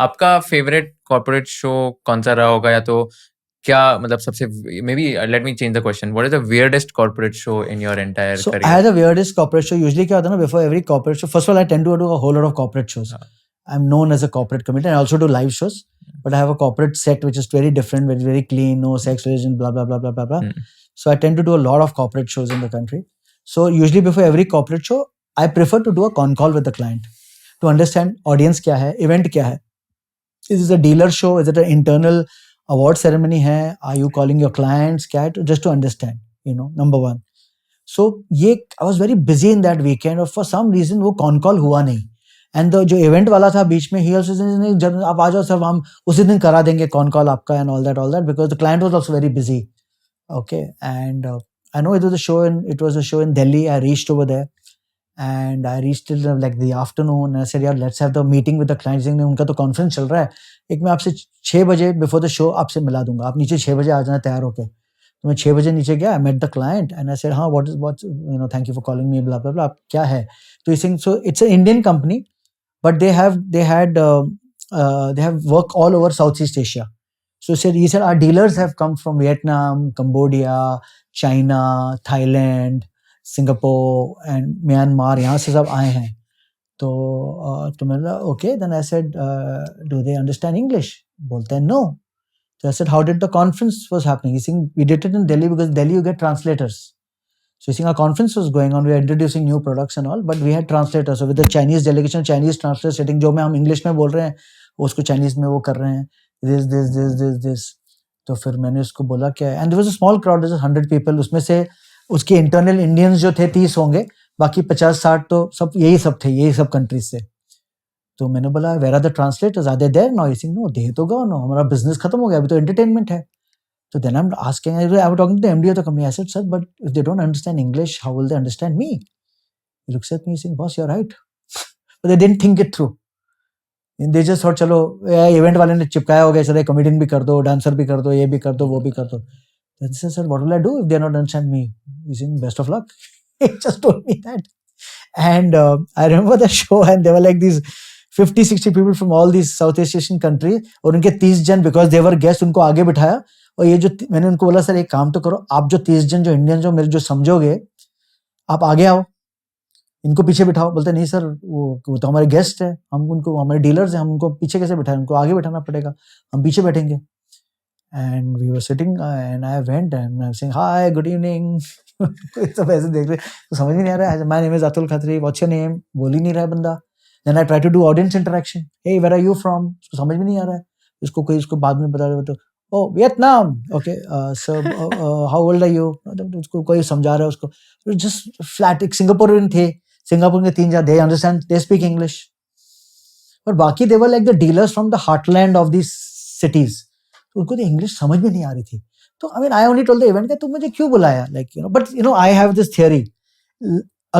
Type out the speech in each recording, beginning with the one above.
आपका favourite corporate show कौन सा रहा होगा, या तो क्या मतलब सबसे, maybe let me change the question, what is the weirdest corporate show in your entire So I career? had the weirdest corporate show. Usually क्या होता है ना, before every corporate show, first of all I tend to do a whole lot of corporate shows. I'm known as a corporate comedian. I also do live shows, but I have a corporate set which is very different, very very clean, no sex, religion, blah blah blah blah blah blah. So I tend to do a lot of corporate shows in the country. So usually before every corporate show, I prefer to do a con call with the client to understand audience क्या है, event क्या है. Is it a dealer show? Is it an internal award ceremony है? Are you calling your clients? क्या है? Just to understand, number one. So ये I was very busy in that weekend और for some reason वो con call हुआ नहीं. And जो event वाला था बीच में, ही आल्सो नहीं, जब आप आ जाओ सर हम उसी दिन करा देंगे कॉन कॉल आपका and all that because the client was also very busy. Okay and I know it was a show in Delhi. I reached over there and I reached till like the afternoon and I said यार let's have the meeting with the clients. उनका तो conference चल रहा है, एक मैं आपसे 6 बजे बिफोर द शो आपसे मिला दूंगा, आप नीचे 6 बजे आ जाना तैयार होके. तो मैं 6 बजे नीचे गया, I met the client and I said हाँ what thank you for calling me blah blah blah. क्या है तो so it's an Indian company but they have work all over Southeast Asia. So he said our dealers have come from Vietnam, Cambodia, China, Thailand, Singapore and Myanmar. यहाँ से सब आए हैं. तो मैंने okay, then I said do they understand English? बोलते हैं no. So I said how did the conference was happening? He's saying we did it in Delhi because Delhi you get translators. So he's saying our conference was going on, we were introducing new products and all, but we had translators. So with the Chinese delegation, Chinese translators sitting, जो में हम English में बोल रहे हैं उसको Chinese में वो कर रहे हैं, this. तो फिर मैंने उसको बोला क्या, and there was a small crowd, there was 100 people. उसमें से उसके internal Indians जो थे 30 होंगे, बाकी 50-60 तो सब यही सब थे, यही सब countries से. तो मैंने बोला where are the translators, are they there now? He's saying no, they तो गए ना, हमारा business खत्म हो गया, अभी तो entertainment है. So then I'm asking, I was talking to the MD of the company. I said, sir, but if they don't understand English, how will they understand me? He looks at me saying, boss, you're right. But they didn't think it through. And they just thought, चलो event वाले ने चिपकाया हो गया, चलो comedian भी कर दो, dancer भी कर दो, ये भी कर दो, वो भी कर दो. Then I said, sir, what will I do if they don't understand me? He's saying, best of luck. He just told me that. And I remember the show and there were like these 50-60 people from all these Southeast Asian countries और उनके 30 जन because they were guests उनको आगे बिठाया. और ये जो मैंने उनको बोला सर एक काम तो करो, आप जो 30 जन जो इंडियन जो मेरे जो समझोगे आप आगे आओ, इनको पीछे बिठाओ. बोलते नहीं सर वो तो हमारे गेस्ट है, हम उनको हमारे डीलर्स हैं, हम उनको पीछे कैसे बिठाएं, उनको आगे बिठाना पड़ेगा, हम पीछे बैठेंगे. And we were sitting and I went and I am saying hi good evening. सब ऐसे देख रहे तो समझ में नहीं आ रहा है. My name is Atul Khatri, what's your name, बोल ही नहीं रहा है बंदा. Then I try to do audience interaction, hey where are you from, उसको समझ में नहीं आ रहा है. इसको कोई इसको बाद में बता रहे तो oh Vietnam, okay, so how old are you, उसको कोई समझा रहा है उसको, just flat. एक सिंगापुरियन थे, सिंगापुर के 3 they understand, they speak English, पर बाकी they were like the dealers from the heartland of these cities, तो उनको तो इंग्लिश समझ में नहीं आ रही थी. तो I mean I only told the event कि तुम मुझे क्यों बुलाया, like but I have this theory,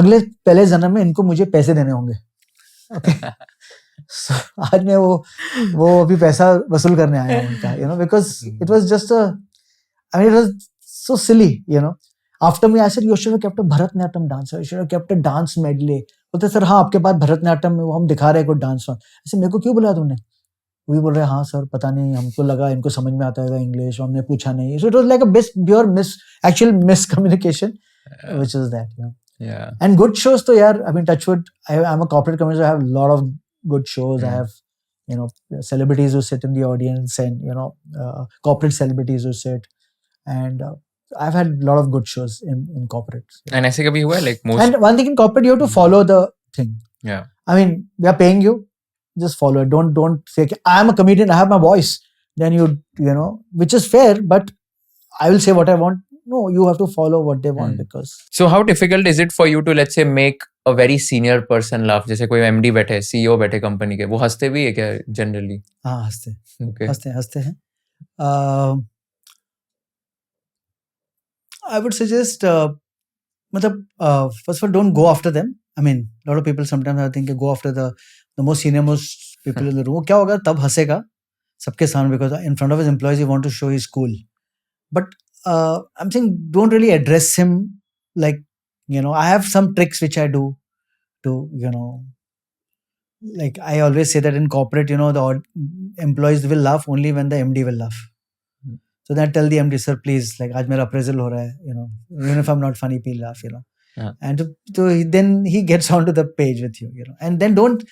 अगले पहले जन्म में इनको मुझे पैसे देने होंगे. Okay. So, आज मैं वो अभी पैसा वसूल करने आया हूँ उनका, because it was just it was so silly, After me, I said, you should have kept a Bharatanatyam dance, you should have kept a dance medley. बोलते सर हाँ आपके पास भरतनाट्यम में वो हम दिखा रहे हैं कोई डांस फॉर्म. ऐसे मेरे को क्यों बुलाया तुमने? वो भी बोल रहे हाँ सर पता नहीं, हमको लगा इनको समझ में आता है इंग्लिश, हमने पूछा नहीं. So it was like a pure miscommunication, which is that. Yeah. And good shows तो यार, I mean touchwood, I'm a corporate comedian, so I have a lot of good shows. I have, celebrities who sit in the audience and, corporate celebrities who sit. And I've had a lot of good shows in corporate. And ऐसे कभी हुआ है like most? And one thing in corporate, you have to follow the thing. Yeah. I mean, we are paying you, just follow it. Don't say, I'm a comedian, I have my voice. Then which is fair, but I will say what I want. No, you have to follow what they want because. So how difficult is it for you to, let's say, make a very senior person laugh? जैसे कोई MD बैठे, CEO बैठे company के, वो हंसते भी है क्या generally? हाँ हंसते. Okay. हंसते हैं. I would suggest, first of all, don't go after them. I mean, a lot of people sometimes I think go after the most senior most people in the room. क्या होगा तब हंसेगा सबके सामने because in front of his employees he want to show he's cool. But I'm saying don't really address him like, I have some tricks which I do to, like I always say that in corporate, you know, the employees will laugh only when the MD will laugh. So then I tell the MD, sir, please, like, आज मेरा appraisal हो रहा है, you know, even if I'm not funny, please laugh, you know. Yeah. And then he gets onto the page with you, you know. And then don't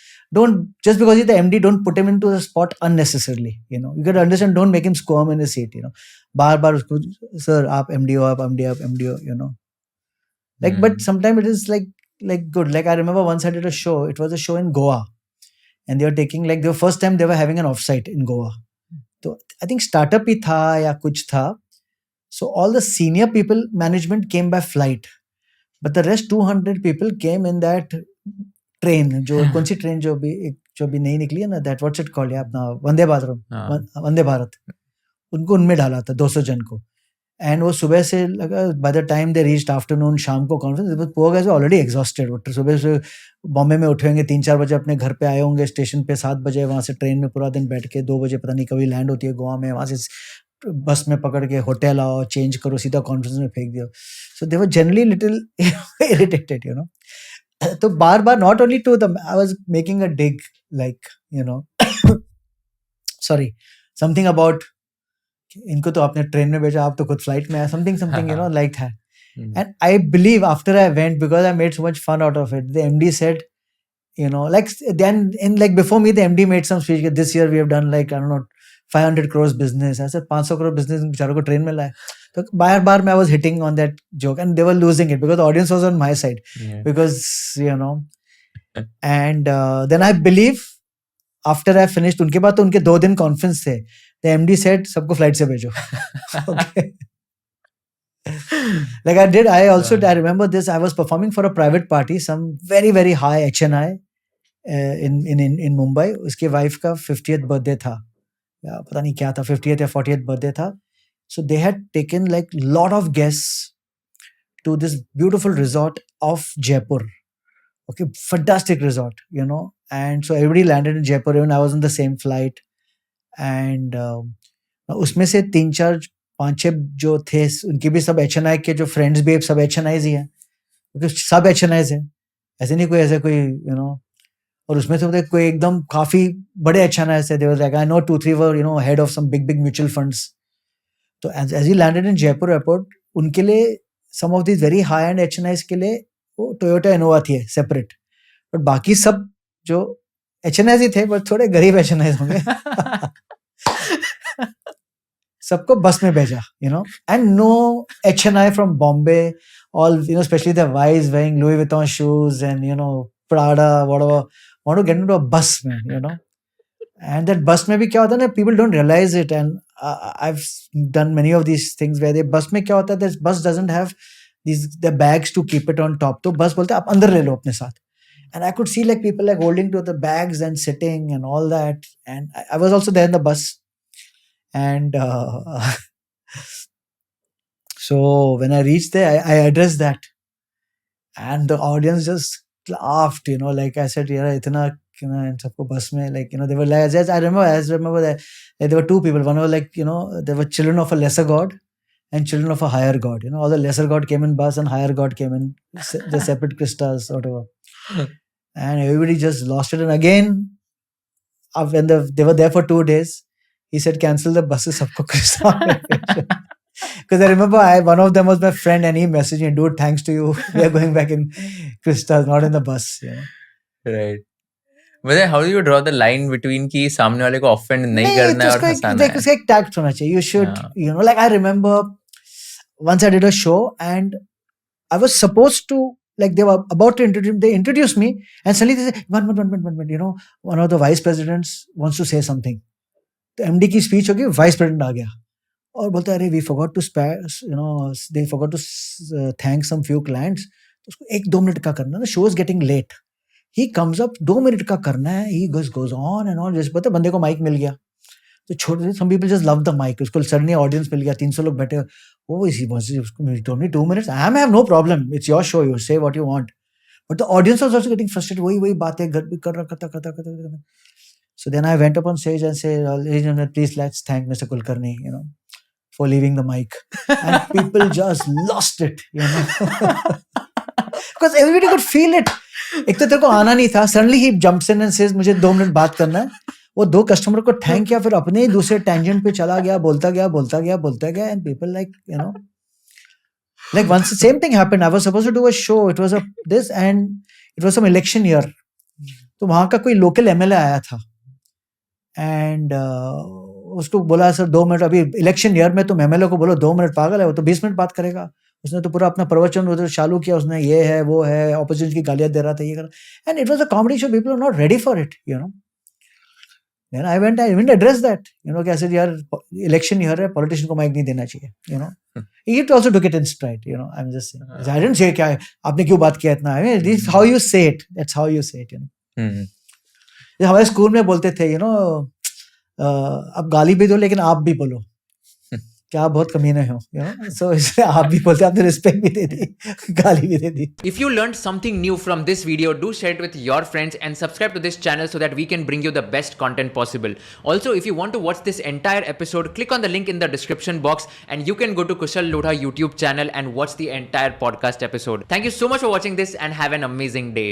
just because he's the MD, don't put him into the spot unnecessarily, you know. You got to understand, don't make him squirm in his seat, you know. बार उसको, sir, आप MD हो, आप MD हो, you know. Like, but sometimes it is like good. Like I remember once I did a show. It was a show in Goa, and they were taking like the first time they were having an offsite in Goa. So I think startup ही था या कुछ था. So all the senior people management came by flight, but the rest 200 people came in that train. जो कौन सी train जो भी नई निकली है ना, that what's it called, अपना वंदे भारत, उनको उनमें डाला था 200 जन को. एंड वो सुबह से लगा, by the time they reached afternoon, शाम को कॉन्फ्रेंस, पोर गाइस ऑलरेडी एग्जॉस्टेड. वो सुबह से बॉम्बे में उठे होंगे 3-4 बजे, अपने घर पे आए होंगे स्टेशन पे 7 बजे, वहाँ से ट्रेन में पूरा दिन बैठ के 2 बजे पता नहीं कभी लैंड होती है गोवा में, वहाँ से बस में पकड़ के होटल आओ, चेंज करो, सीधा कॉन्फ्रेंस में फेंक दियो. So they were generally little irritated, you know. तो बार बार, not only to them, I was making a dig, like, you know, sorry, something about, इनको तो आपने ट्रेन में भेजा, आप तो खुद फ्लाइट में आए, something, you know, like that. And I believe after I went, because I made so much fun out of it, the MD said, you know, like, then in like before me, the MD made some speech, this year we have done like, I don't know, 500 crores business. I said 500 crore business बेचारों को train में लाए. तो बार मैं was hitting on that joke, and they were losing it because the audience was on my side. Yeah. Because, you know, and then I believe after I finished, उनके बाद तो उनके 2 दिन कॉन्फ्रेंस थे. The MD said, सबको flight से भेजो. Okay. Like I also remember this. I was performing for a private party, some very very high HNI in Mumbai. उसके वाइफ का 50th birthday था, या पता नहीं क्या था, 50th या 40th birthday था. So they had taken like lot of guests to this beautiful resort of Jaipur. Okay, fantastic resort, you know. And so everybody landed in Jaipur. Even I was on the same flight. And उसमें से 3-4-5-6 जो थे, उनके भी सब HNI के जो friends भी सब HNIs ही हैं, क्योंकि सब HNIs हैं, ऐसे नहीं कोई ऐसे कोई, you know. और उसमें से कोई एकदम काफी बड़े HNIs थे. They were like, I know 2-3 were, you know, head of some big mutual funds. तो as he landed in Jaipur airport, उनके लिए some of these very high end HNIs के लिए वो Toyota Innova थी सेपरेट. बट बाकी सब जो HNIs ही थे, बट थोड़े गरीब HNIs होंगे. सबको बस में भेजा, you know, and no HNI from Bombay, all, you know, especially the wives wearing Louis Vuitton shoes and, you know, Prada, whatever, want to get into a bus, man, you know. And that bus में भी क्या होता है ना, people don't realize it, and I've done many of these things where the bus में क्या होता है, this bus doesn't have the bags to keep it on top, तो बस बोलते हैं आप अंदर ले लो अपने साथ. And I could see like people like holding to the bags and sitting and all that, and I was also there in the bus. And so when I reached there, I addressed that, and the audience just laughed, you know, like I said, yeah, itna, you know, and sabko bus mein, like, you know, they were like, I remember that there were 2 people. One was like, you know, there were children of a lesser god and children of a higher god. You know, all the lesser god came in bus and higher god came in the separate Kristas, whatever. And everybody just lost it. And again, when they were there for 2 days, he said, cancel the buses, sabko Krista. Because I remember one of them was my friend, and he messaged me, dude, thanks to you, we are going back in Kristas, not in the bus. You know? Right. But then how do you draw the line between कि सामने वाले को offend नहीं करना है और हंसाना है? उसका एक tact होना चाहिए. You should, you know, like I remember once I did a show and I was supposed to, like, they were about to introduce me, and suddenly they say, one minute, you know, one of the vice presidents wants to say something. तो MD की speech होगी, vice president आ गया और बोलता है, अरे we forgot to spare, you know, they forgot to thank some few clients. तो उसको 1-2 मिनट का करना, the show is getting late. He comes up, 2 minute का करना है, he goes on and on. जैसे पता है बंदे को माइक मिल गया तो छोड़, some people just love the mic. उसको suddenly audience मिल गया, 300 लोग बैठे, oh, it's only 2 minutes. I have no problem. It's your show. You say what you want. But the audience was also getting frustrated. वही बातें घर भी करता. So then I went up on stage and said, ladies and gentlemen, please let's thank Mr. Kulkarni, you know, for leaving the mic. And people just lost it, you know. Because everybody could feel it. एक तो तेरे को आना नहीं था, suddenly he jumps in and says मुझे 2 minute बात करना है. वो 2 कस्टमर को थैंक किया, फिर अपने ही दूसरे टेंजेंट पे चला गया, बोलता गया and people like you no like once the same thing happened. I was supposed to do a show. It was this and it was some election year. तो वहाँ का कोई लोकल एमएलए आया था एंड उसको बोला सर 2 मिनट, अभी election year में तुम एमएलए को बोलो 2 मिनट, पागल है वो तो 20 मिनट बात करेगा. उसने तो पूरा अपना प्रवचन उधर चालू किया, उसने ये है वो है, ऑपोजिशन की गालियां दे रहा था, ये कर, and it was a comedy show. People are not ready for it, you know. Then I went address that, you know, कैसे यार इलेक्शन ईयर है, पॉलिटिशियन को माइक नहीं देना चाहिए, you know. He also took it in stride, you know. I'm just saying. I didn't say क्या आपने क्यों बात किया इतना. I mean, this is how you say it. That's how you say it, you know. हमारे school में बोलते थे, you know, अब गाली भी दो लेकिन आप भी बोलो, क्या आप बहुत कमीने हो, you know. So इसलिए आप भी बोलते, आपने रिस्पेक्ट भी दे दी, गाली भी दे दी. If you learned something new from this video, do share it with your friends and subscribe to this channel so that we can bring you the best content possible. Also, if you want to watch this entire episode, click on the link in the description box and you can go to Kushal Lodha YouTube channel and watch the entire podcast episode. Thank you so much for watching this and have an amazing day.